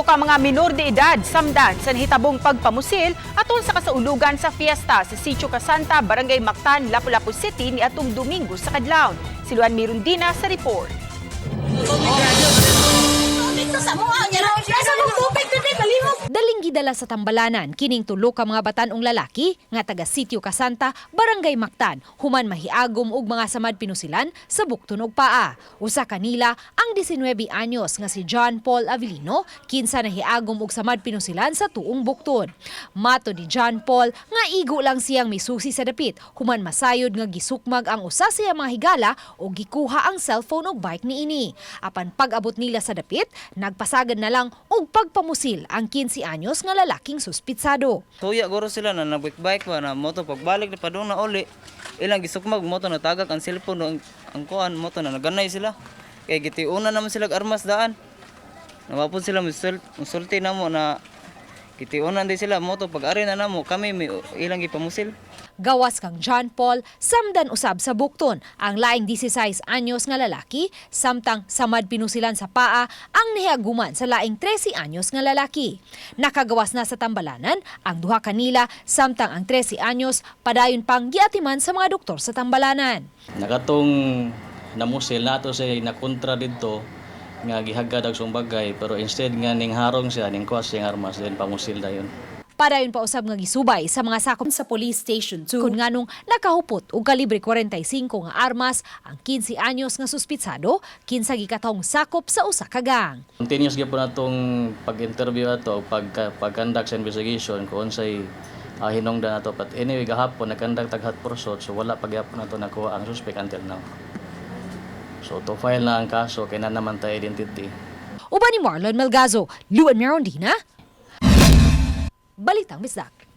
Tulo ka mga minor de edad samdan sa nahitabong pagpamusil aton sa kasaulugan sa fiesta sa Sitio Casanta, Barangay Mactan, Lapu-Lapu City ni atong Domingo sa kadlawon. Si Luan Mirundina sa report. Daling gidala sa tambalanan kining tulo ka mga batanong lalaki nga taga Sitio Casanta, Barangay Mactan, human mahiagom og mga samad pinusilan sa bukton ug paa. Usa kanila ang 19 anyos nga si John Paul Avelino, kinsa nahiagom og samad pinusilan sa tuong bukton. Mato ni John Paul nga igo lang siyang misusi sa dapit, human masayod nga gisukmag ang usa siya mga higala o gikuha ang cellphone ug bike niini. Apan pag-abot nila sa dapit, nagpasagad na lang og pagpamusil ang 15 anyos nga lalaking suspitsado. Tuya guro sila na nabike-bike ba na moto pagbalik na padung na uli. Ilang gisukmag moto na tagak ang cellphone ang kuan moto na naganay sila. Kay gitiuna naman sila armas daan. Nawapon sila musulti na mo na gitiunan din sila moto pag-ari na namo kami may ilang gipamusil. Gawas kang John Paul, samdan usab sa bukton ang laing 16 anyos nga lalaki, samtang samad pinusilan sa paa ang nihaguman sa laing 13 anyos nga lalaki. Nakagawas na sa tambalanan ang duha kanila, samtang ang 13 anyos padayon pang giatiman sa mga doktor sa tambalanan. Nakatong namusil nato siya nakontra dito nga gihagad og sumbagay pero instead nga ning harong siya ning kuwas siyang armas din pamusil dayon. Padayon pa usab nga gisubay sa mga sakop sa police station 2 kun nganong nakahupot og kalibre 45 nga armas ang 15 anyos nga suspitsado kinsa gikatong sakop sa usa ka gang. Continuous gyapon natong pag-interview ato pag-conduct sa investigation kung unsay hinungdan nato but anyway gahapon nag-conduct tag hot pursuit so wala pa gyapon nato nakuha ang suspect until now. So to file na ang kaso kay na naman tayo identity. Uban ni Marlon Melgazo, Luan Mirondina, Balitang Bisdak.